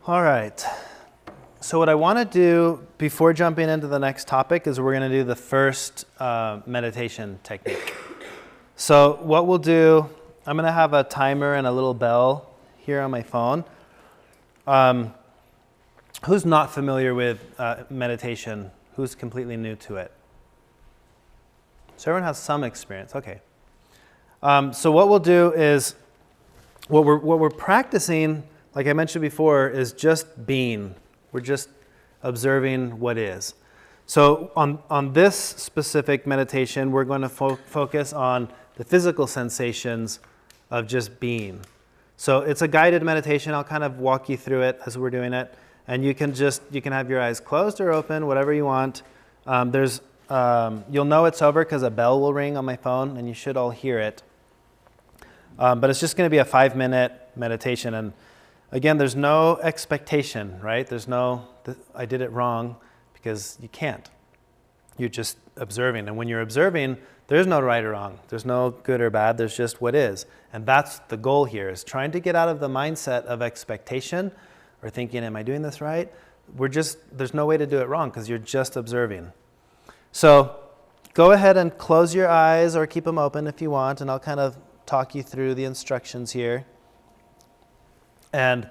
All right. So what I want to do before jumping into the next topic is we're going to do the first meditation technique. So what we'll do, I'm going to have a timer and a little bell here on my phone. Who's not familiar with meditation? Who's completely new to it? So everyone has some experience. Okay. So what we'll do is, what we're practicing, like I mentioned before, is just being. We're just observing what is. So on this specific meditation, we're going to focus on the physical sensations of just being. So it's a guided meditation. I'll kind of walk you through it as we're doing it. And you can have your eyes closed or open, whatever you want. You'll know it's over because a bell will ring on my phone, and you should all hear it. But it's just going to be a 5-minute meditation. And again, there's no expectation, right? There's no, I did it wrong, because you can't. You're just observing. And when you're observing, there's no right or wrong. There's no good or bad. There's just what is. And that's the goal here, is trying to get out of the mindset of expectation or thinking, am I doing this right? There's no way to do it wrong, because you're just observing. So go ahead and close your eyes or keep them open if you want, and I'll kind of talk you through the instructions here. And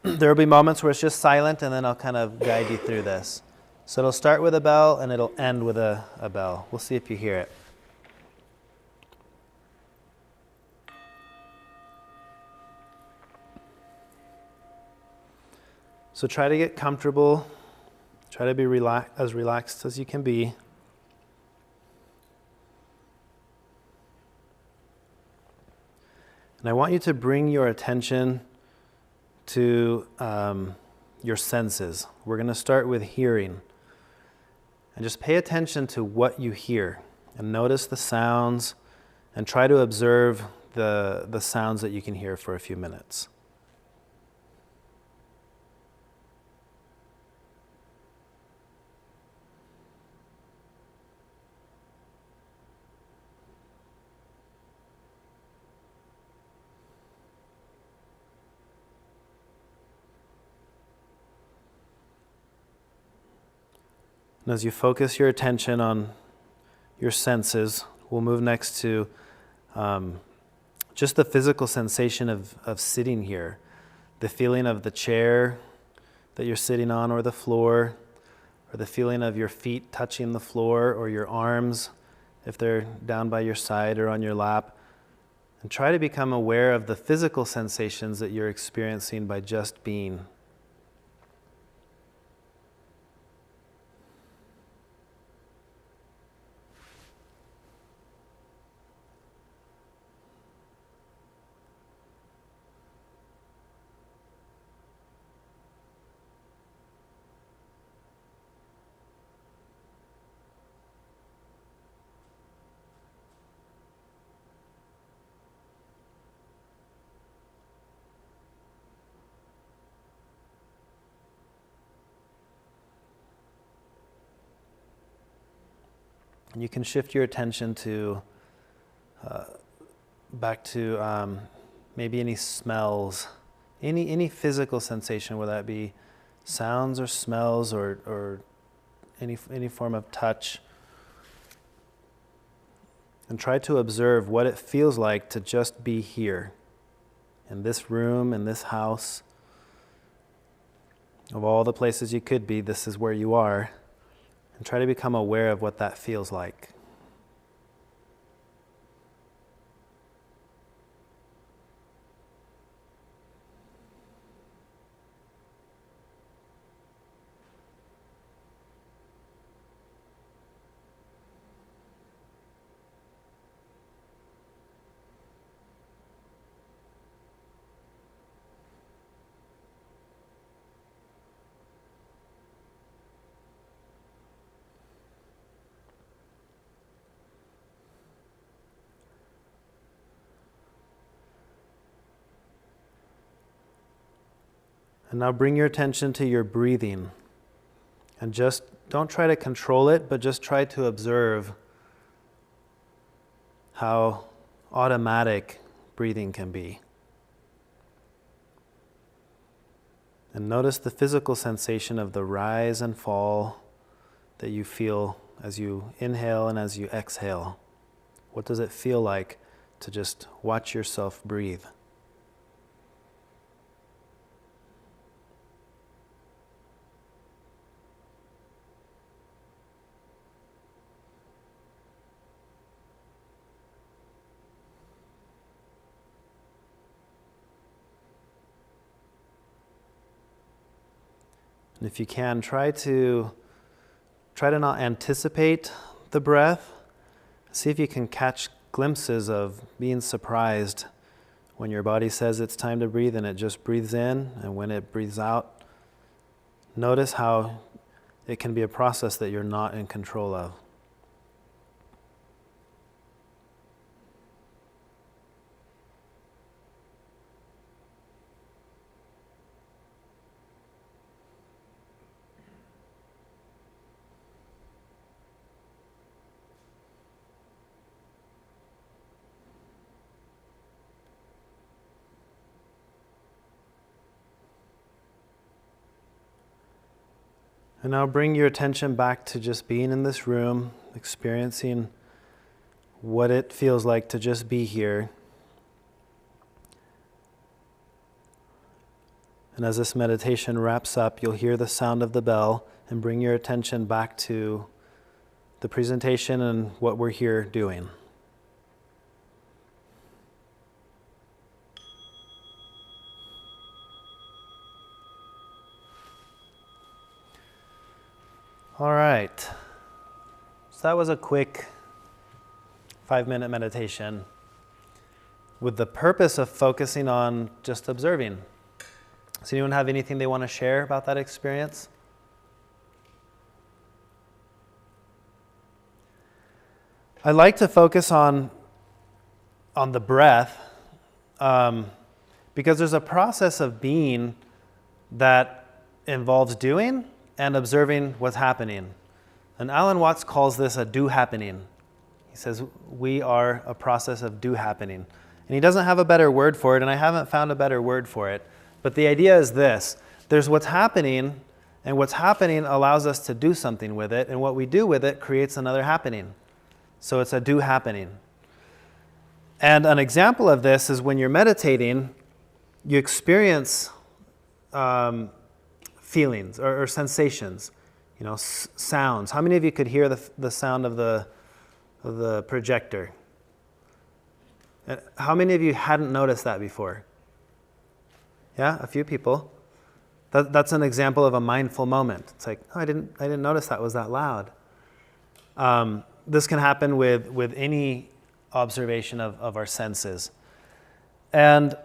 there will be moments where it's just silent, and then I'll kind of guide you through this. So it'll start with a bell, and it'll end with a bell. We'll see if you hear it. So try to get comfortable. Try to be as relaxed as you can be. And I want you to bring your attention to your senses. We're going to start with hearing. And just pay attention to what you hear. And notice the sounds. And try to observe the sounds that you can hear for a few minutes. And as you focus your attention on your senses, we'll move next to just the physical sensation of sitting here. The feeling of the chair that you're sitting on, or the floor, or the feeling of your feet touching the floor, or your arms if they're down by your side or on your lap. And try to become aware of the physical sensations that you're experiencing by just being. And you can shift your attention to back to maybe any smells, any physical sensation, whether that be sounds or smells or any form of touch. And try to observe what it feels like to just be here, in this room, in this house. Of all the places you could be, this is where you are. And try to become aware of what that feels like. And now bring your attention to your breathing. And just don't try to control it, but just try to observe how automatic breathing can be. And notice the physical sensation of the rise and fall that you feel as you inhale and as you exhale. What does it feel like to just watch yourself breathe? And if you can, try to not anticipate the breath. See if you can catch glimpses of being surprised when your body says it's time to breathe and it just breathes in, and when it breathes out, notice how it can be a process that you're not in control of. And now bring your attention back to just being in this room, experiencing what it feels like to just be here. And as this meditation wraps up, you'll hear the sound of the bell, and bring your attention back to the presentation and what we're here doing. All right, so that was a quick 5-minute meditation with the purpose of focusing on just observing. Does anyone have anything they want to share about that experience? I like to focus on the breath because there's a process of being that involves doing and observing what's happening. And Alan Watts calls this a do happening. He says we are a process of do happening. And he doesn't have a better word for it, and I haven't found a better word for it. But the idea is this: there's what's happening, and what's happening allows us to do something with it, and what we do with it creates another happening. So it's a do happening. And an example of this is when you're meditating, you experience feelings or sensations, sounds. How many of you could hear the sound of the projector? How many of you hadn't noticed that before? Yeah, a few people. That's an example of a mindful moment. It's like, oh, I didn't notice that was that loud. This can happen with any observation of our senses. And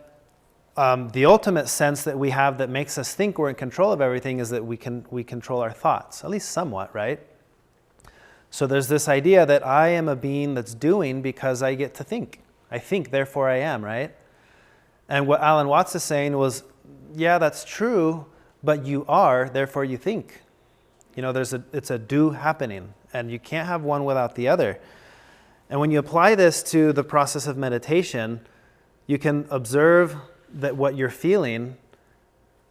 the ultimate sense that we have that makes us think we're in control of everything is that we control our thoughts, at least somewhat, right? So there's this idea that I am a being that's doing because I get to think. I think, therefore I am, right? And what Alan Watts is saying was, yeah, that's true, but you are, therefore you think. It's a do happening, and you can't have one without the other. And when you apply this to the process of meditation, you can observe that what you're feeling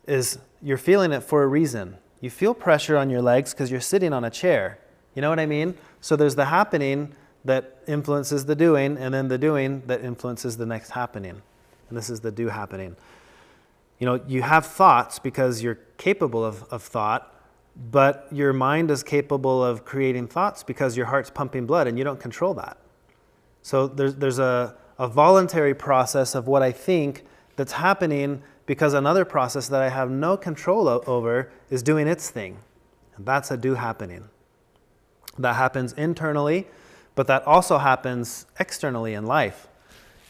is, you're feeling it for a reason. You feel pressure on your legs because you're sitting on a chair. You know what I mean? So there's the happening that influences the doing, and then the doing that influences the next happening. And this is the do happening. You have thoughts because you're capable of thought, but your mind is capable of creating thoughts because your heart's pumping blood, and you don't control that. So there's a voluntary process of what I think that's happening because another process that I have no control over is doing its thing. And that's a do happening. That happens internally, but that also happens externally in life.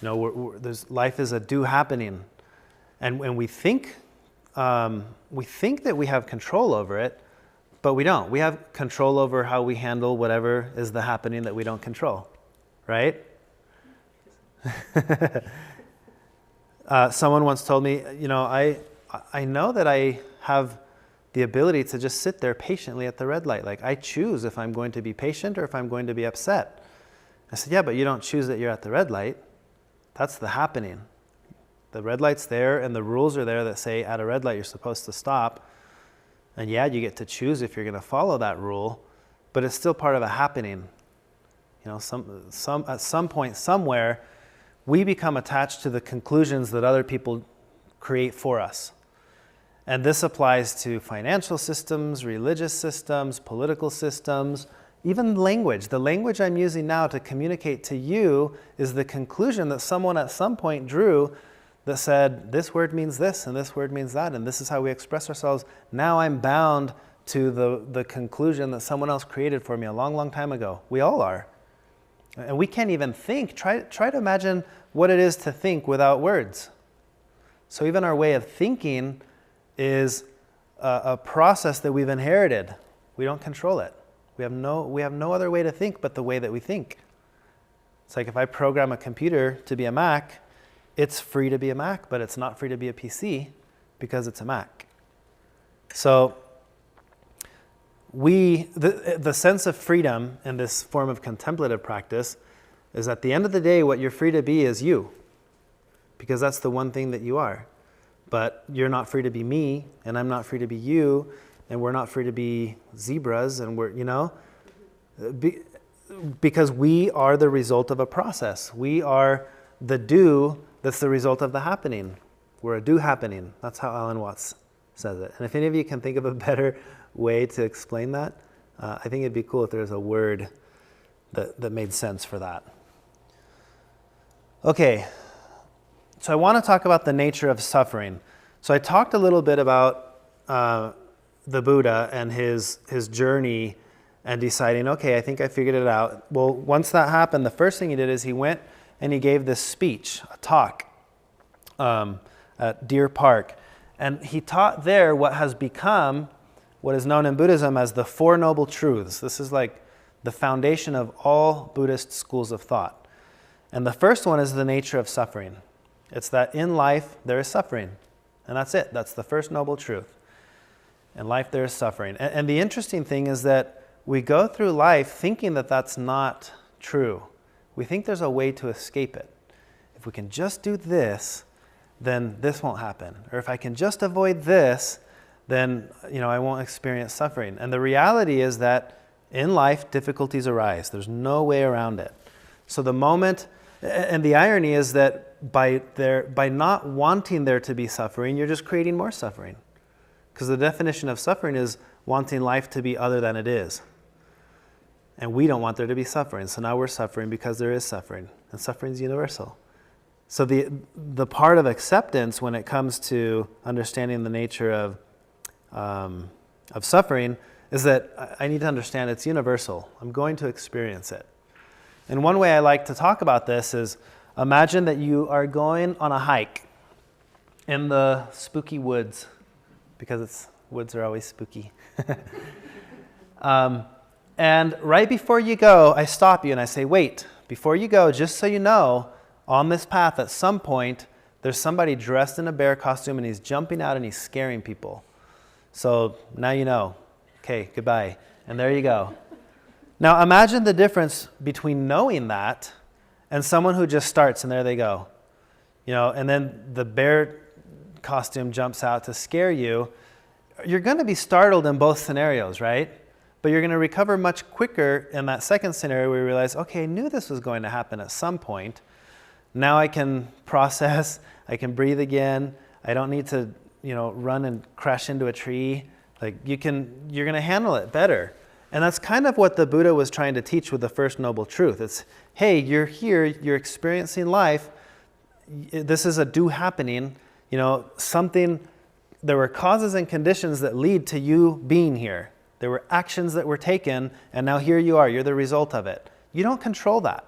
Life is a do happening. And when we think that we have control over it, but we don't. We have control over how we handle whatever is the happening that we don't control, right? Someone once told me, I know that I have the ability to just sit there patiently at the red light. Like, I choose if I'm going to be patient or if I'm going to be upset. I said, yeah, but you don't choose that you're at the red light. That's the happening. The red light's there, and the rules are there that say at a red light you're supposed to stop. And yeah, you get to choose if you're going to follow that rule, but it's still part of a happening. At some point, somewhere, we become attached to the conclusions that other people create for us. And this applies to financial systems, religious systems, political systems, even language. The language I'm using now to communicate to you is the conclusion that someone at some point drew that said, this word means this and this word means that, and this is how we express ourselves. Now I'm bound to the conclusion that someone else created for me a long, long time ago. We all are. And we can't even think. Try to imagine what it is to think without words. So even our way of thinking is a process that we've inherited. We don't control it. We have no other way to think but the way that we think. It's like if I program a computer to be a Mac, it's free to be a Mac, but it's not free to be a PC because it's a Mac. So the sense of freedom in this form of contemplative practice is at the end of the day, what you're free to be is you, because that's the one thing that you are. But you're not free to be me, and I'm not free to be you, and we're not free to be zebras, and because we are the result of a process. We are the do that's the result of the happening. We're a do happening. That's how Alan Watts says it. And if any of you can think of a better way to explain that, I think it'd be cool if there was a word that made sense for that. Okay, so I want to talk about the nature of suffering. So I talked a little bit about the Buddha and his journey and deciding, okay, I think I figured it out. Well, once that happened, the first thing he did is he went and he gave this speech, a talk at Deer Park. And he taught there what has become what is known in Buddhism as the Four Noble Truths. This is like the foundation of all Buddhist schools of thought. And the first one is the nature of suffering. It's that in life there is suffering. And that's it. That's the first noble truth. In life there is suffering. And the interesting thing is that we go through life thinking that that's not true. We think there's a way to escape it. If we can just do this, then this won't happen. Or if I can just avoid this, then I won't experience suffering. And the reality is that in life, difficulties arise. There's no way around it. So the moment, and the irony is that by not wanting there to be suffering, you're just creating more suffering. Because the definition of suffering is wanting life to be other than it is. And we don't want there to be suffering. So now we're suffering because there is suffering. And suffering is universal. So the part of acceptance when it comes to understanding the nature of suffering is that I need to understand it's universal. I'm going to experience it. And one way I like to talk about this is imagine that you are going on a hike in the spooky woods, because woods are always spooky. And right before you go, I stop you and I say, wait, before you go, just so you know, on this path at some point, there's somebody dressed in a bear costume and he's jumping out and he's scaring people. So now you know. Okay, goodbye. And there you go. Now imagine the difference between knowing that and someone who just starts and there they go. And then the bear costume jumps out to scare you. You're going to be startled in both scenarios, right? But you're going to recover much quicker in that second scenario where you realize, okay, I knew this was going to happen at some point. Now I can process, I can breathe again. I don't need to, run and crash into a tree. Like you're going to handle it better. And that's kind of what the Buddha was trying to teach with the first noble truth. It's, hey, you're here, you're experiencing life. This is a do happening. Something, there were causes and conditions that lead to you being here. There were actions that were taken, and now here you are. You're the result of it. You don't control that.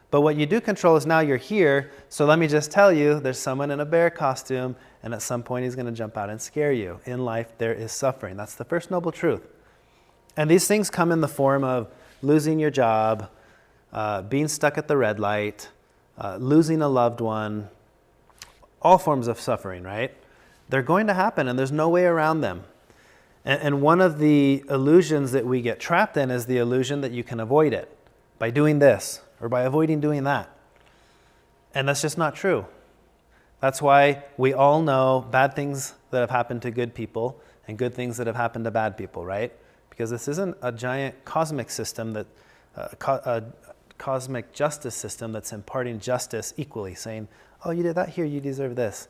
But what you do control is now you're here, so let me just tell you, there's someone in a bear costume, and at some point he's going to jump out and scare you. In life, there is suffering. That's the first noble truth. And these things come in the form of losing your job, being stuck at the red light, losing a loved one, all forms of suffering, right? They're going to happen, and there's no way around them. And one of the illusions that we get trapped in is the illusion that you can avoid it by doing this or by avoiding doing that. And that's just not true. That's why we all know bad things that have happened to good people and good things that have happened to bad people, right? Because this isn't a giant cosmic system that, a cosmic justice system that's imparting justice equally, saying, oh, you did that here, you deserve this.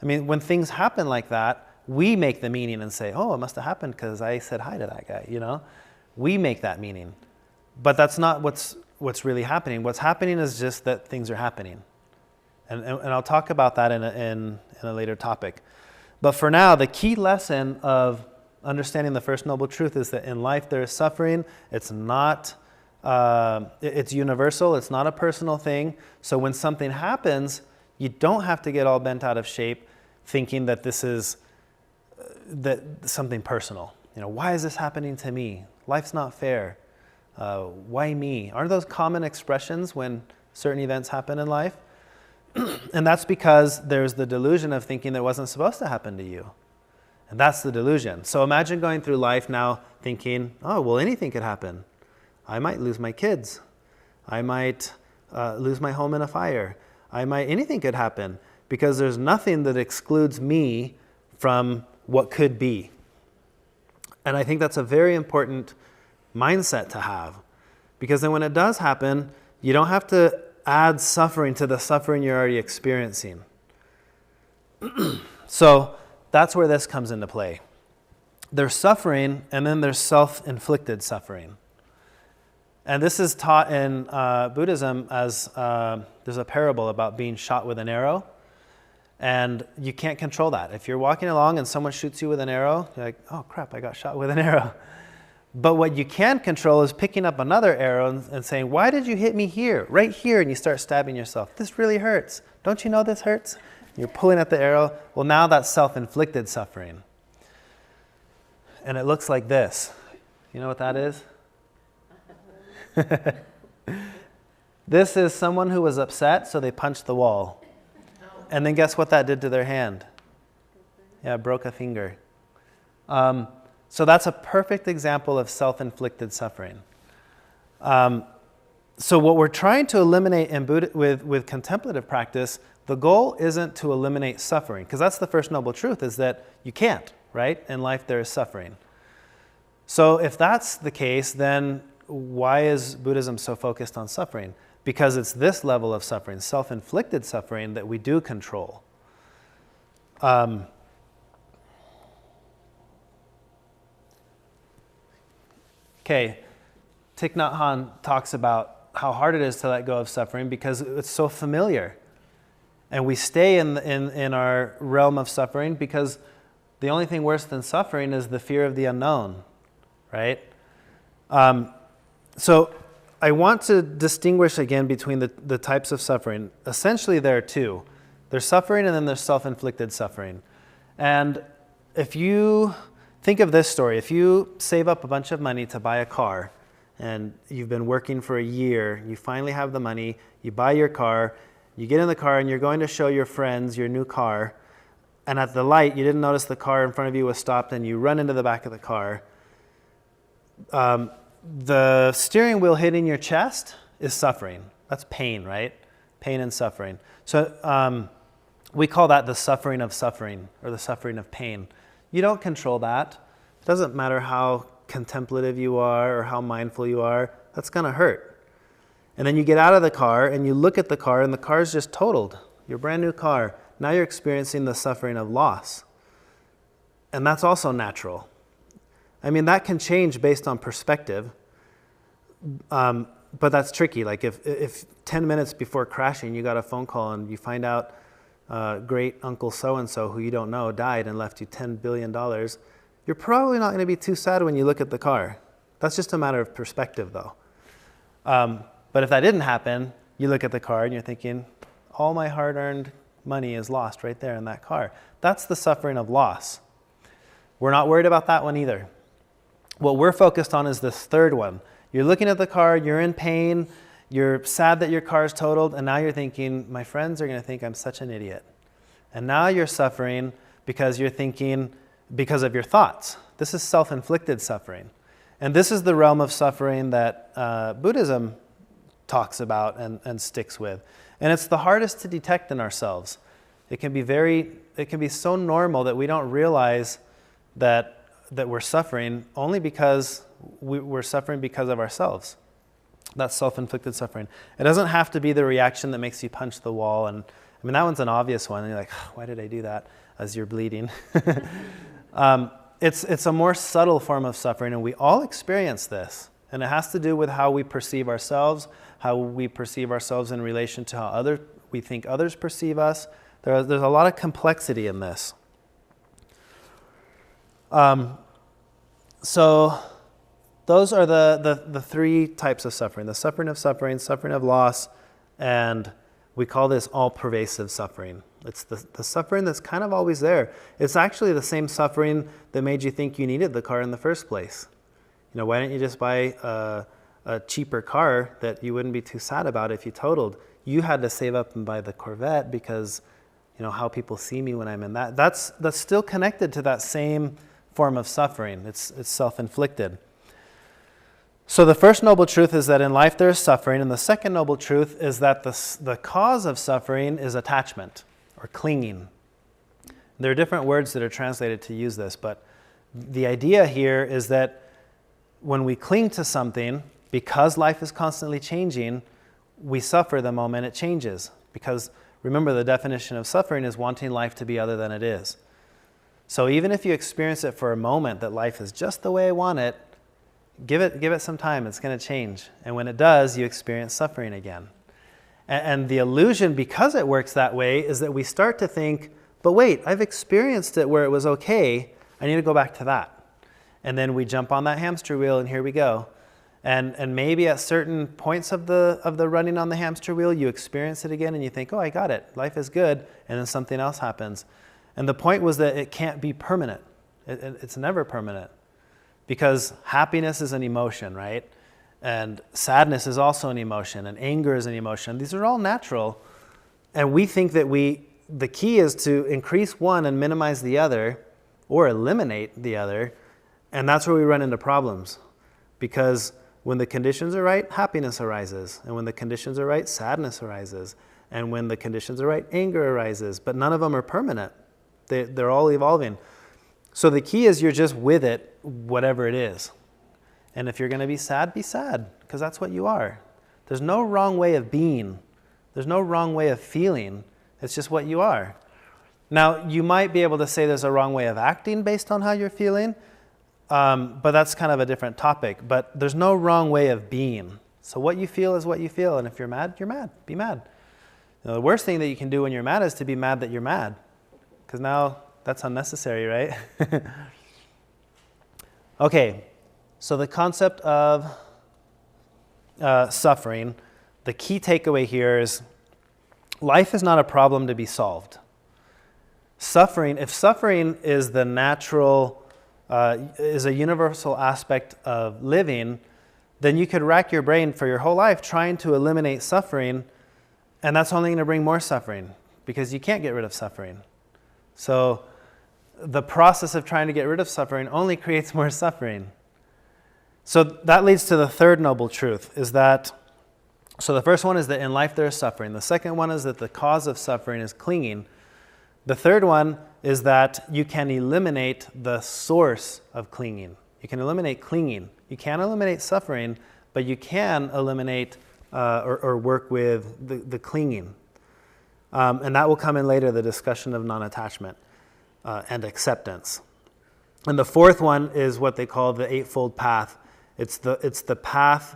I mean, when things happen like that, we make the meaning and say, oh, it must have happened because I said hi to that guy, you know? We make that meaning. But that's not what's really happening. What's happening is just that things are happening. And I'll talk about that in a later topic. But for now, the key lesson of understanding the First Noble Truth is that in life there is suffering. It's not, it's universal. It's not a personal thing. So when something happens, you don't have to get all bent out of shape thinking that this is something personal. You know, why is this happening to me? Life's not fair. Why me? Aren't those common expressions when certain events happen in life? And that's because there's the delusion of thinking that it wasn't supposed to happen to you. And that's the delusion. So imagine going through life now thinking, oh, well, anything could happen. I might lose my kids. I might lose my home in a fire. Anything could happen, because there's nothing that excludes me from what could be. And I think that's a very important mindset to have, because then when it does happen, you don't have to add suffering to the suffering you're already experiencing. So that's where this comes into play. There's suffering, and then there's self-inflicted suffering. And this is taught in Buddhism as there's a parable about being shot with an arrow, and you can't control that. If you're walking along and someone shoots you with an arrow, you're like, oh crap, I got shot with an arrow. But what you can control is picking up another arrow and saying, why did you hit me here, right here? And you start stabbing yourself. This really hurts. Don't you know this hurts? You're pulling at the arrow. Well, now that's self-inflicted suffering. And it looks like this. You know what that is? This is someone who was upset, so they punched the wall. And then guess what that did to their hand? Yeah, broke a finger. So that's a perfect example of self-inflicted suffering. So what we're trying to eliminate in with contemplative practice, the goal isn't to eliminate suffering, because that's the First Noble Truth, is that you can't, right? In life there is suffering. So if that's the case, then why is Buddhism so focused on suffering? Because it's this level of suffering, self-inflicted suffering, that we do control. Okay, Thich Nhat Hanh talks about how hard it is to let go of suffering because it's so familiar. And we stay in our realm of suffering because the only thing worse than suffering is the fear of the unknown, right? So I want to distinguish again between the types of suffering. Essentially there are two. There's suffering and then there's self-inflicted suffering. And if you think of this story, if you save up a bunch of money to buy a car and you've been working for a year, you finally have the money, you buy your car, you get in the car and you're going to show your friends your new car, and at the light you didn't notice the car in front of you was stopped and you run into the back of the car. The steering wheel hitting your chest is suffering. That's pain, right? Pain and suffering. So we call that the suffering of suffering, or the suffering of pain. You don't control that. It doesn't matter how contemplative you are or how mindful you are. That's going to hurt. And then you get out of the car and you look at the car and the car's just totaled. Your brand new car. Now you're experiencing the suffering of loss. And that's also natural. I mean, that can change based on perspective. But that's tricky. Like if 10 minutes before crashing you got a phone call and you find out great uncle so-and-so who you don't know died and left you $10 billion, you're probably not going to be too sad when you look at the car. That's just a matter of perspective, though. But if that didn't happen, you look at the car and you're thinking, all my hard-earned money is lost right there in that car. That's the suffering of loss. We're not worried about that one either. What we're focused on is this third one. You're looking at the car, you're in pain, you're sad that your car's totaled, and now you're thinking, my friends are going to think I'm such an idiot. And now you're suffering because you're thinking, because of your thoughts. This is self-inflicted suffering. And this is the realm of suffering that Buddhism talks about and sticks with. And it's the hardest to detect in ourselves. It can be so normal that we don't realize that we're suffering only because we're suffering because of ourselves. That's self-inflicted suffering. It doesn't have to be the reaction that makes you punch the wall. And I mean, that one's an obvious one. And you're like, why did I do that as you're bleeding? It's a more subtle form of suffering, and we all experience this. And it has to do with how we perceive ourselves, how we perceive ourselves in relation to how we think others perceive us. There's a lot of complexity in this. So those are the three types of suffering: the suffering of loss, and we call this all-pervasive suffering. It's the suffering that's kind of always there. It's actually the same suffering that made you think you needed the car in the first place. Why didn't you just buy a cheaper car that you wouldn't be too sad about if you totaled? You had to save up and buy the Corvette because, how people see me when I'm in that. That's still connected to that same form of suffering. It's self-inflicted. So the first noble truth is that in life there is suffering, and the second noble truth is that the cause of suffering is attachment or clinging. There are different words that are translated to use this, but the idea here is that when we cling to something, because life is constantly changing, we suffer the moment it changes. Because remember, the definition of suffering is wanting life to be other than it is. So even if you experience it for a moment, that life is just the way I want it, give it some time, it's going to change. And when it does, you experience suffering again. And the illusion, because it works that way, is that we start to think, but wait, I've experienced it where it was okay, I need to go back to that. And then we jump on that hamster wheel, and here we go. And maybe at certain points of the running on the hamster wheel, you experience it again, and you think, oh, I got it, life is good, and then something else happens. And the point was that it can't be permanent. It's never permanent. Because happiness is an emotion, right? And sadness is also an emotion, and anger is an emotion. These are all natural. And we think that the key is to increase one and minimize the other, or eliminate the other. And that's where we run into problems. Because when the conditions are right, happiness arises. And when the conditions are right, sadness arises. And when the conditions are right, anger arises. But none of them are permanent. They're all evolving. So the key is you're just with it, whatever it is. And if you're going to be sad, because that's what you are. There's no wrong way of being. There's no wrong way of feeling. It's just what you are. Now, you might be able to say there's a wrong way of acting based on how you're feeling, but that's kind of a different topic. But there's no wrong way of being. So what you feel is what you feel, and if you're mad, you're mad. Be mad. The worst thing that you can do when you're mad is to be mad that you're mad, because now that's unnecessary, right? Okay, so the concept of suffering, the key takeaway here is life is not a problem to be solved. If suffering is the natural, is a universal aspect of living, then you could rack your brain for your whole life trying to eliminate suffering, and that's only going to bring more suffering, because you can't get rid of suffering. So the process of trying to get rid of suffering only creates more suffering. So that leads to the third noble truth, is that, so the first one is that in life there is suffering. The second one is that the cause of suffering is clinging. The third one is that you can eliminate the source of clinging. You can eliminate clinging. You can't eliminate suffering, but you can eliminate or work with the clinging. And that will come in later, the discussion of non-attachment and acceptance. And the fourth one is what they call the Eightfold Path. It's the path,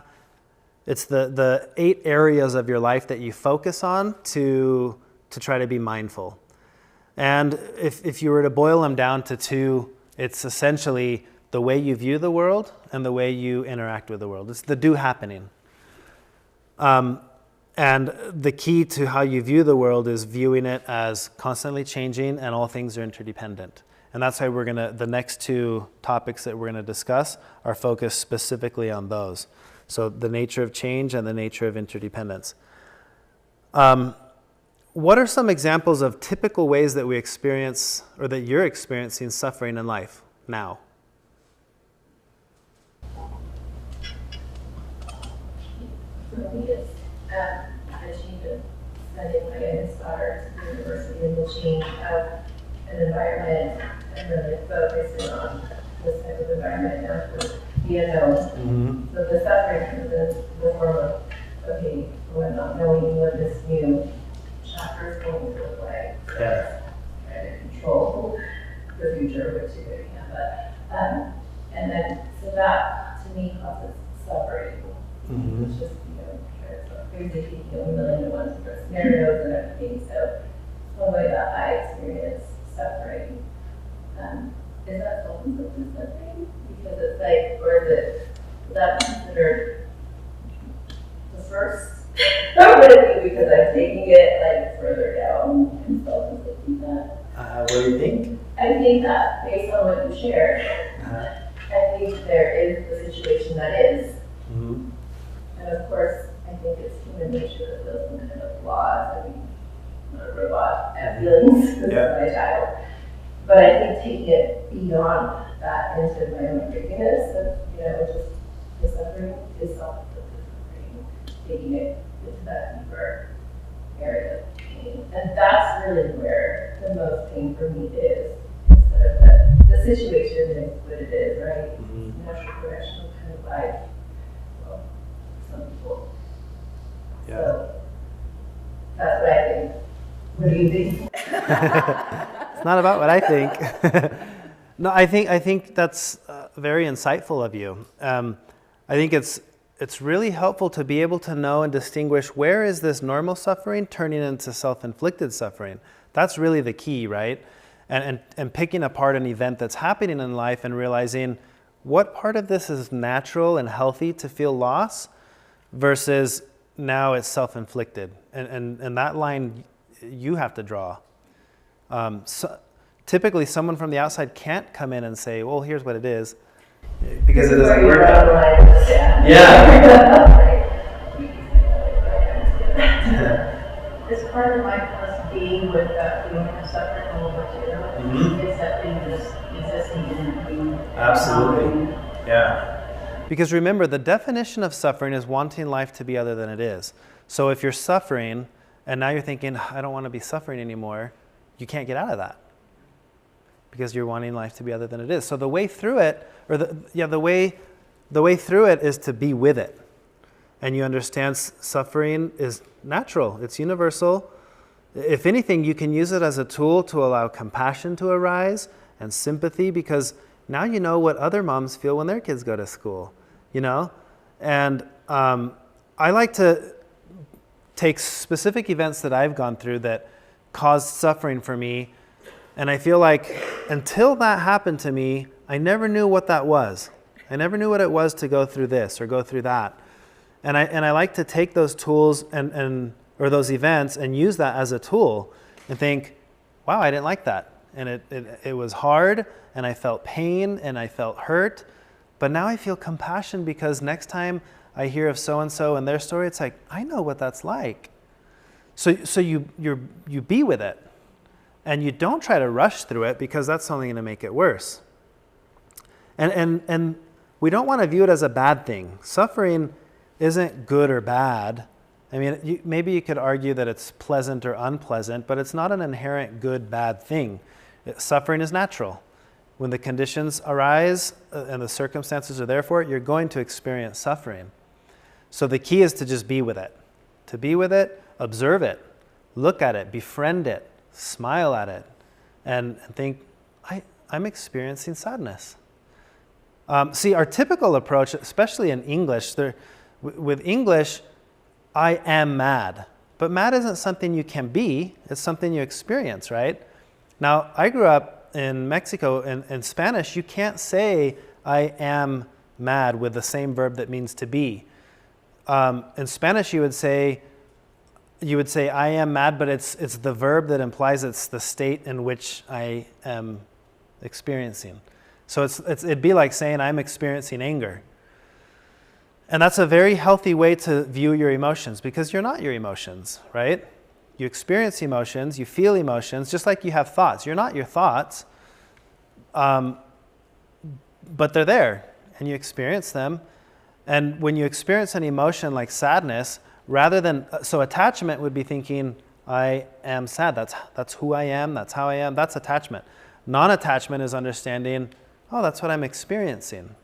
it's the 8 areas of your life that you focus on to try to be mindful. And if you were to boil them down to 2, it's essentially the way you view the world and the way you interact with the world. It's the do happening. And the key to how you view the world is viewing it as constantly changing and all things are interdependent. And that's why the next 2 topics that we're going to discuss are focused specifically on those. So the nature of change and the nature of interdependence. What are some examples of typical ways that we experience, or that you're experiencing suffering in life now? For me, it's I had a change of spending my youngest daughter to university and the change of an environment and really focusing on this type of environment now to the unknown. Mm-hmm. So the suffering comes in the form of, okay, we're not knowing what this new chapter is going to look like. Yeah. Trying to control the future, which you already have. But, and then, so that to me causes suffering. Mm-hmm. It's just, crazy thinking of a million and one scenarios and everything. So, one way that I experience suffering, is that self-inflicted suffering? Because it's like, or is that considered the first? Or would it be because I'm taking it like further down and self-inflicting that? What do you think? I think that based on what you shared, Uh-huh. I think there is the situation that is. Mm-hmm. And of course, I think it's human nature that feels some kind of flaws. I mean, I'm not a robot. I have feelings. This is my child. But I think taking it beyond that into my own craziness of, just the suffering is self-inflicted suffering. Taking it into that deeper area of pain. And that's really where the most pain for me is. Instead of the situation is what it is, right? Mm-hmm. Natural progression kind of life. Well, some people. Yeah. So that's what I think. What do you think? It's not about what I think. No, I think that's very insightful of you. I think it's really helpful to be able to know and distinguish where is this normal suffering turning into self-inflicted suffering. That's really the key, right? And picking apart an event that's happening in life and realizing what part of this is natural and healthy to feel loss versus now it's self-inflicted. And that line you have to draw. So typically someone from the outside can't come in and say, well, here's what it is, because it doesn't work that way. It's part of mindfulness being with that feeling of suffering a little bit too. Mm-hmm. Accepting this existing in being. Absolutely. Yeah. Because remember, the definition of suffering is wanting life to be other than it is. So if you're suffering and now you're thinking, I don't want to be suffering anymore, you can't get out of that because you're wanting life to be other than it is. So the way through it, or the way through it is to be with it. And you understand suffering is natural, it's universal. If anything, you can use it as a tool to allow compassion to arise and sympathy, because now you know what other moms feel when their kids go to school, And I like to take specific events that I've gone through that caused suffering for me, and I feel like until that happened to me, I never knew what that was. I never knew what it was to go through this or go through that. And I like to take those tools or those events and use that as a tool and think, wow, I didn't like that. And it was hard, and I felt pain, and I felt hurt. But now I feel compassion because next time I hear of so-and-so and their story, it's like, I know what that's like. So you be with it, and you don't try to rush through it because that's only going to make it worse. And we don't want to view it as a bad thing. Suffering isn't good or bad. I mean, maybe you could argue that it's pleasant or unpleasant, but it's not an inherent good, bad thing. Suffering is natural. When the conditions arise and the circumstances are there for it, you're going to experience suffering. So the key is to just be with it. To be with it, observe it, look at it, befriend it, smile at it, and think, I'm experiencing sadness. See, our typical approach, especially in English, with English, I am mad. But mad isn't something you can be, it's something you experience, right? Now, I grew up in Mexico, and in Spanish, you can't say I am mad with the same verb that means to be. In Spanish, you would say I am mad, but it's the verb that implies it's the state in which I am experiencing. So it'd be like saying I'm experiencing anger. And that's a very healthy way to view your emotions, because you're not your emotions, right? You experience emotions, you feel emotions, just like you have thoughts. You're not your thoughts, but they're there, and you experience them. And when you experience an emotion like sadness, so attachment would be thinking, I am sad. That's who I am. That's how I am. That's attachment. Non-attachment is understanding, oh, that's what I'm experiencing.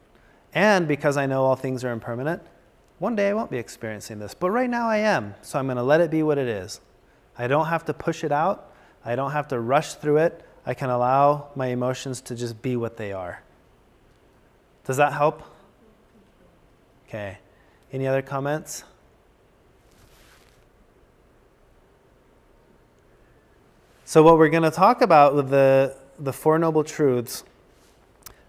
And because I know all things are impermanent, one day I won't be experiencing this. But right now I am. So I'm going to let it be what it is. I don't have to push it out. I don't have to rush through it. I can allow my emotions to just be what they are. Does that help? Okay. Any other comments? So what we're going to talk about with the Four Noble Truths,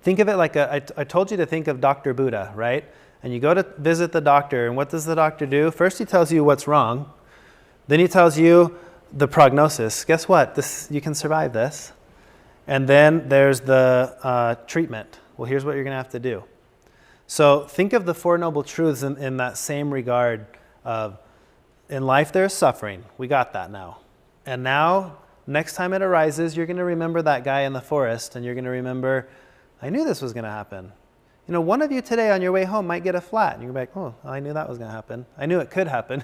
think of it like I told you to think of Dr. Buddha, right? And you go to visit the doctor, and what does the doctor do? First he tells you what's wrong. Then he tells you the prognosis. Guess what? You can survive this. And then there's the treatment. Well, here's what you're going to have to do. So think of the Four Noble Truths in that same regard of, in life there's suffering. We got that now. And now, next time it arises, you're going to remember that guy in the forest, and you're going to remember, I knew this was going to happen. You know, one of you today on your way home might get a flat, and you're like, oh, I knew that was going to happen. I knew it could happen.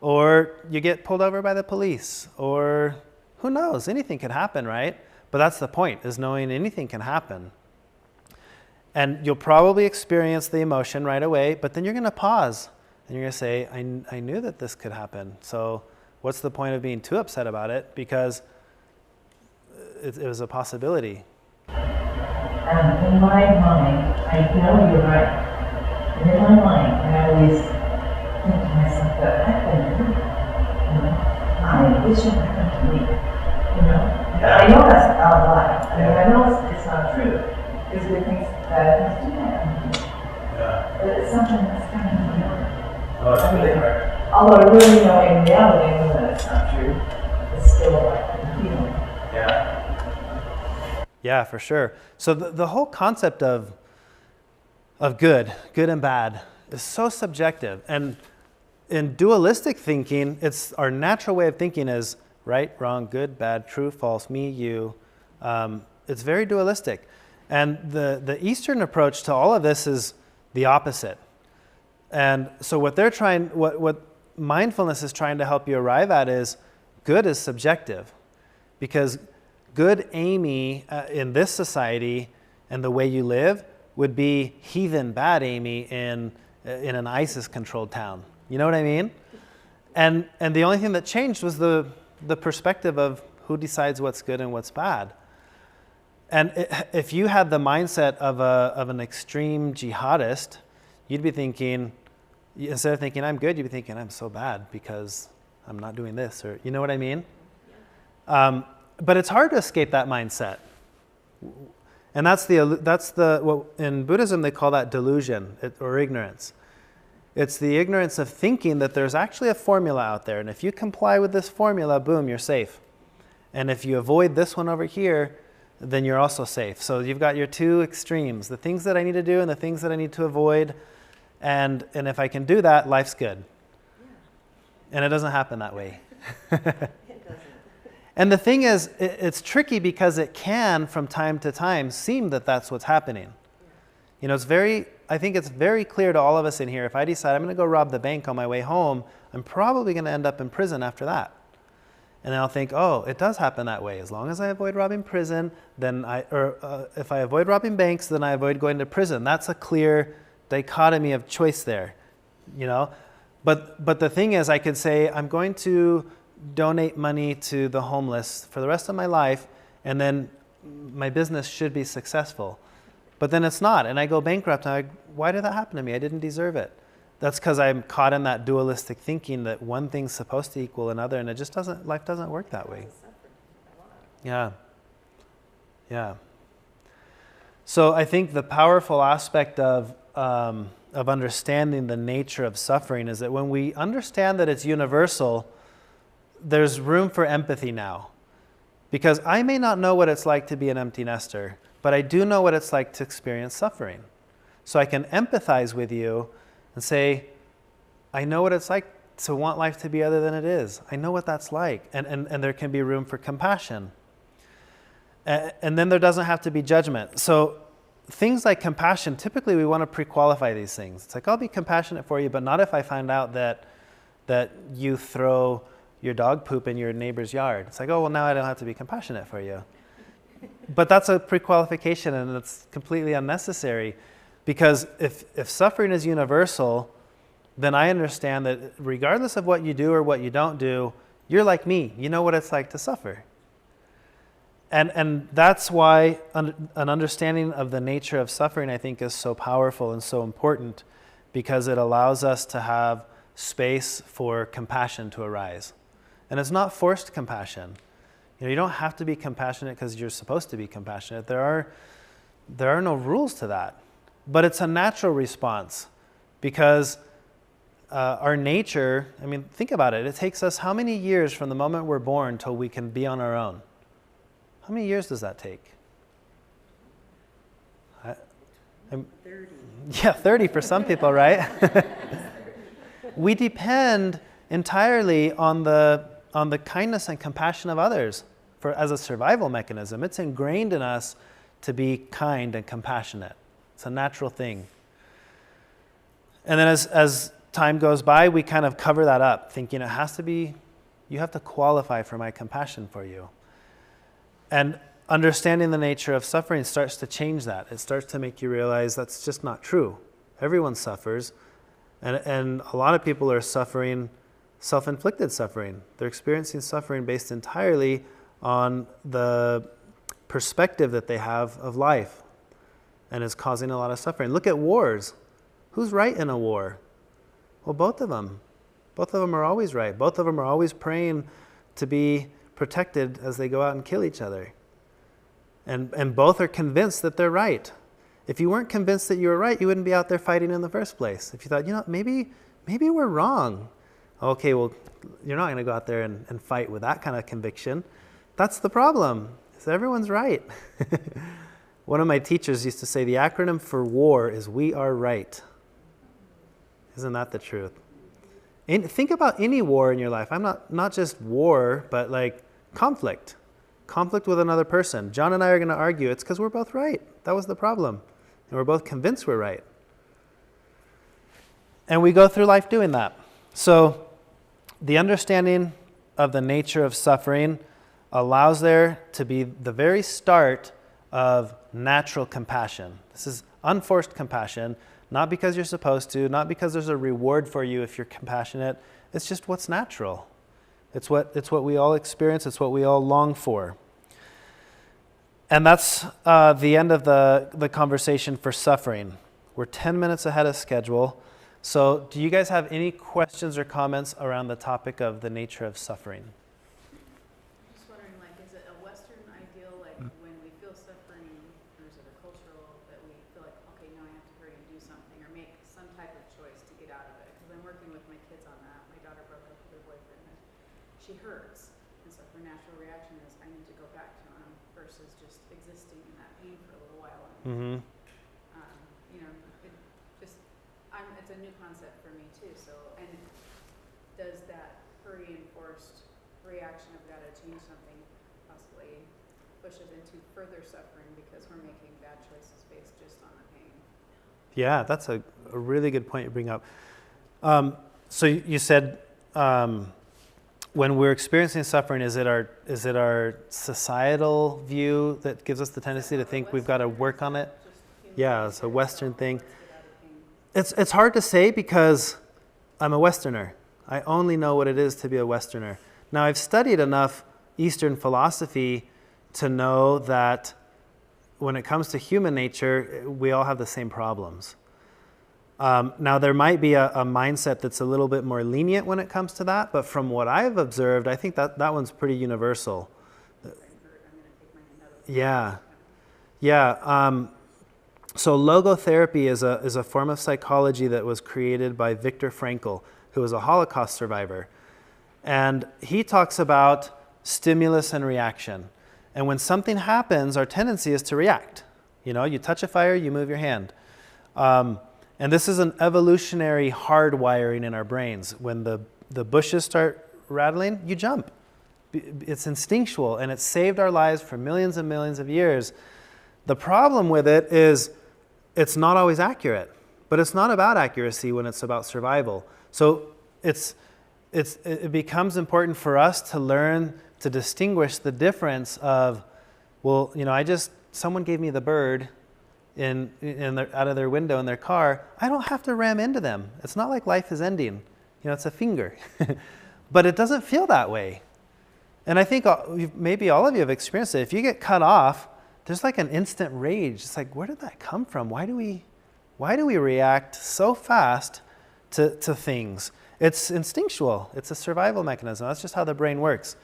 Or you get pulled over by the police, or who knows, anything could happen, right? But that's the point, is knowing anything can happen. And you'll probably experience the emotion right away, but then you're going to pause, and you're going to say, I knew that this could happen, so what's the point of being too upset about it? Because it was a possibility. In my mind, I know you're right. And in my mind, I always think to myself that I wish it happened to me. I know that's out loud. I know it's not true. Because we think that it didn't happen to me. Yeah. But it's something that's kind of although I really know in reality that it's not true, it's still like a feeling. Yeah. Yeah, for sure. So the whole concept of good and bad is so subjective. And in dualistic thinking, it's our natural way of thinking is right, wrong, good, bad, true, false, me, you. It's very dualistic. And the Eastern approach to all of this is the opposite. And so what mindfulness is trying to help you arrive at is good is subjective. Because good Amy in this society and the way you live would be heathen bad Amy in an ISIS-controlled town. You know what I mean? And the only thing that changed was the perspective of who decides what's good and what's bad. And if you had the mindset of an extreme jihadist, you'd be thinking, instead of thinking I'm good, you'd be thinking I'm so bad because I'm not doing this, or you know what I mean? But it's hard to escape that mindset. And that's what in Buddhism they call that delusion or ignorance. It's the ignorance of thinking that there's actually a formula out there, and if you comply with this formula, boom, you're safe. And if you avoid this one over here, then you're also safe. So you've got your two extremes, the things that I need to do and the things that I need to avoid. And if I can do that, life's good. Yeah. And it doesn't happen that way. It doesn't. And the thing is, it's tricky because it can, from time to time, seem that that's what's happening. You know, I think it's very clear to all of us in here, if I decide I'm going to go rob the bank on my way home, I'm probably going to end up in prison after that. And then I'll think, oh, it does happen that way. As long as I avoid robbing prison, if I avoid robbing banks, then I avoid going to prison. That's a clear dichotomy of choice there, you know. But the thing is, I could say I'm going to donate money to the homeless for the rest of my life, and then my business should be successful. But then it's not, and I go bankrupt. And why did that happen to me? I didn't deserve it. That's because I'm caught in that dualistic thinking that one thing's supposed to equal another, and it just doesn't. Life doesn't work that way. Yeah. Yeah. So I think the powerful aspect of understanding the nature of suffering is that when we understand that it's universal, there's room for empathy now. Because I may not know what it's like to be an empty nester, but I do know what it's like to experience suffering. So I can empathize with you and say, I know what it's like to want life to be other than it is. I know what that's like. And there can be room for compassion. And then there doesn't have to be judgment. So things like compassion, typically we want to pre-qualify these things. It's like, I'll be compassionate for you, but not if I find out that that you throw your dog poop in your neighbor's yard. It's like, oh, well, now I don't have to be compassionate for you. But that's a pre-qualification, and it's completely unnecessary, because if suffering is universal, then I understand that regardless of what you do or what you don't do, you're like me. You know what it's like to suffer. And that's why an understanding of the nature of suffering, I think, is so powerful and so important, because it allows us to have space for compassion to arise. And it's not forced compassion. You don't have to be compassionate because you're supposed to be compassionate. There are no rules to that. But it's a natural response, because our nature, I mean, think about it. It takes us how many years from the moment we're born till we can be on our own? How many years does that take? 30. Yeah, 30 for some people, right? We depend entirely on the kindness and compassion of others as a survival mechanism. It's ingrained in us to be kind and compassionate. It's a natural thing. And then as time goes by, we kind of cover that up, thinking it has to be, you have to qualify for my compassion for you. And understanding the nature of suffering starts to change that. It starts to make you realize that's just not true. Everyone suffers, and a lot of people are suffering self-inflicted suffering. They're experiencing suffering based entirely on the perspective that they have of life, and is causing a lot of suffering. Look at wars. Who's right in a war? Well, both of them. Both of them are always right. Both of them are always praying to be protected as they go out and kill each other. And both are convinced that they're right. If you weren't convinced that you were right, you wouldn't be out there fighting in the first place. If you thought, maybe we're wrong. Okay, well, you're not going to go out there and fight with that kind of conviction. That's the problem. So everyone's right. One of my teachers used to say the acronym for war is "We are right." Isn't that the truth? Think about any war in your life. I'm not just war, but like conflict with another person. John and I are going to argue. It's because we're both right. That was the problem. And we're both convinced we're right. And we go through life doing that. So the understanding of the nature of suffering allows there to be the very start of natural compassion. This is unforced compassion, not because you're supposed to, not because there's a reward for you if you're compassionate. It's just what's natural. It's what we all experience. It's what we all long for. And that's the end of the conversation for suffering. We're 10 minutes ahead of schedule. So do you guys have any questions or comments around the topic of the nature of suffering? I'm just wondering, is it a Western ideal, when we feel suffering, or is it a cultural that we feel like, okay, now I have to hurry and do something, or make some type of choice to get out of it? Because I'm working with my kids on that. My daughter broke up with her boyfriend, and she hurts. And so her natural reaction is, I need to go back to him, versus just existing in that pain for a little while. And, it's a new concept for me too. So, and does that hurry and forced reaction of gotta change something possibly pushes into further suffering because we're making bad choices based just on the pain? Yeah, that's a really good point you bring up. So you said when we're experiencing suffering, is it our societal view that gives us the tendency to think we've got to work on it? Yeah, it's a Western thing. It's hard to say because I'm a Westerner. I only know what it is to be a Westerner. Now, I've studied enough Eastern philosophy to know that when it comes to human nature, we all have the same problems. Now, there might be a mindset that's a little bit more lenient when it comes to that, but from what I've observed, I think that one's pretty universal. Yeah. So logotherapy is a form of psychology that was created by Viktor Frankl, who was a Holocaust survivor. And he talks about stimulus and reaction. And when something happens, our tendency is to react. You touch a fire, you move your hand. And this is an evolutionary hardwiring in our brains. When the bushes start rattling, you jump. It's instinctual, and it's saved our lives for millions and millions of years. The problem with it is it's not always accurate, but it's not about accuracy when it's about survival. So it becomes important for us to learn to distinguish the difference of, well, someone gave me the bird out of their window in their car. I don't have to ram into them. It's not like life is ending. It's a finger. But it doesn't feel that way. And I think maybe all of you have experienced it. If you get cut off, there's like an instant rage. It's like, where did that come from? Why do we react so fast to things? It's instinctual. It's a survival mechanism. That's just how the brain works.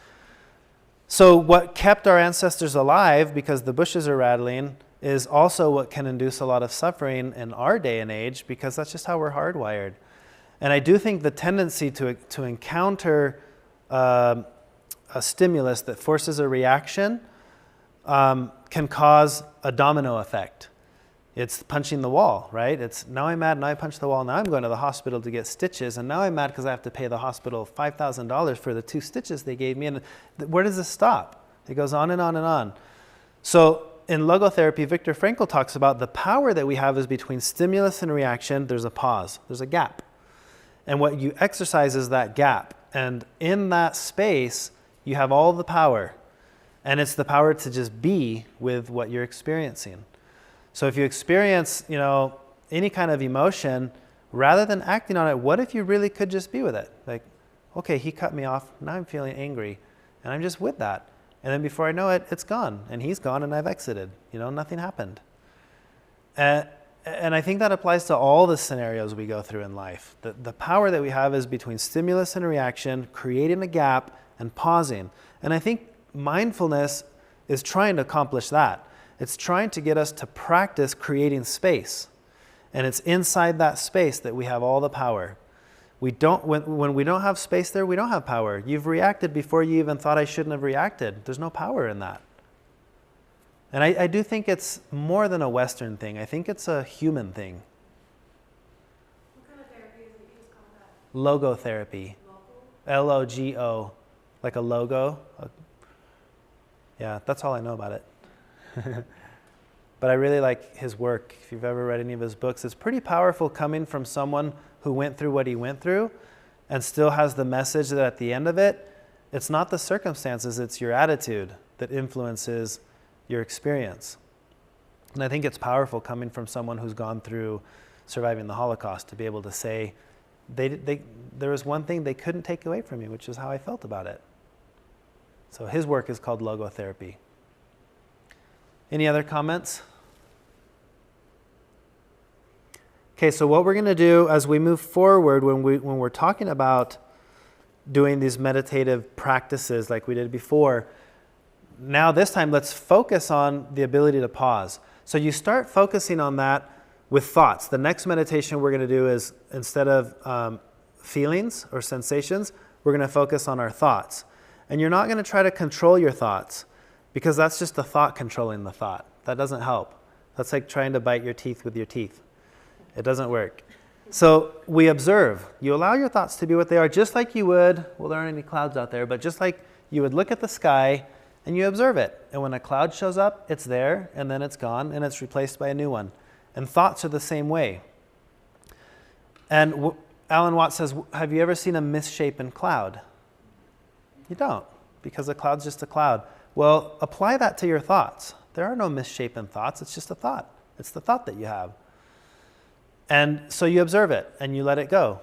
So what kept our ancestors alive, because the bushes are rattling, is also what can induce a lot of suffering in our day and age, because that's just how we're hardwired. And I do think the tendency to encounter a stimulus that forces a reaction can cause a domino effect. It's punching the wall, right? It's now I'm mad, now I punch the wall, now I'm going to the hospital to get stitches, and now I'm mad because I have to pay the hospital $5,000 for the 2 stitches they gave me. And where does this stop? It goes on and on and on. So in logotherapy, Viktor Frankl talks about the power that we have is between stimulus and reaction. There's a pause, there's a gap. And what you exercise is that gap. And in that space, you have all the power. And it's the power to just be with what you're experiencing. So if you experience, any kind of emotion, rather than acting on it, what if you really could just be with it? Like, okay, he cut me off, now I'm feeling angry, and I'm just with that. And then before I know it, it's gone, and he's gone, and I've exited. Nothing happened. And I think that applies to all the scenarios we go through in life. The power that we have is between stimulus and reaction, creating a gap and pausing. And I think mindfulness is trying to accomplish that. It's trying to get us to practice creating space. And it's inside that space that we have all the power. When we don't have space there, we don't have power. You've reacted before you even thought I shouldn't have reacted. There's no power in that. And I do think it's more than a Western thing. I think it's a human thing. What kind of therapy is it used called that? Logotherapy. Logo, like a logo. Yeah, that's all I know about it. But I really like his work. If you've ever read any of his books, it's pretty powerful coming from someone who went through what he went through and still has the message that at the end of it, it's not the circumstances, it's your attitude that influences your experience. And I think it's powerful coming from someone who's gone through surviving the Holocaust to be able to say, there was one thing they couldn't take away from me, which is how I felt about it. So his work is called logotherapy. Any other comments? Okay, so what we're going to do as we move forward, when we're talking about doing these meditative practices like we did before, now this time let's focus on the ability to pause. So you start focusing on that with thoughts. The next meditation we're going to do is, instead of feelings or sensations, we're going to focus on our thoughts. And you're not going to try to control your thoughts, because that's just the thought controlling the thought. That doesn't help. That's like trying to bite your teeth with your teeth. It doesn't work. So we observe. You allow your thoughts to be what they are, just like you would, well, there aren't any clouds out there, but just like you would look at the sky and you observe it. And when a cloud shows up, it's there, and then it's gone, and it's replaced by a new one. And thoughts are the same way. And Alan Watts says, have you ever seen a misshapen cloud? You don't, because a cloud's just a cloud. Well, apply that to your thoughts. There are no misshapen thoughts. It's just a thought. It's the thought that you have. And so you observe it and you let it go.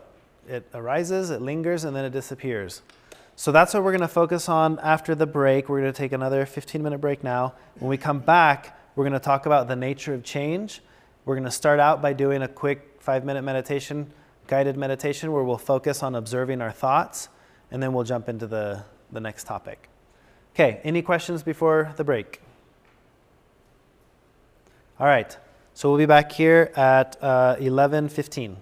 It arises, it lingers, and then it disappears. So that's what we're going to focus on after the break. We're going to take another 15-minute break now. When we come back, we're going to talk about the nature of change. We're going to start out by doing a quick 5-minute meditation, guided meditation, where we'll focus on observing our thoughts, and then we'll jump into the next topic. Okay, any questions before the break? All right, so we'll be back here at 11:15.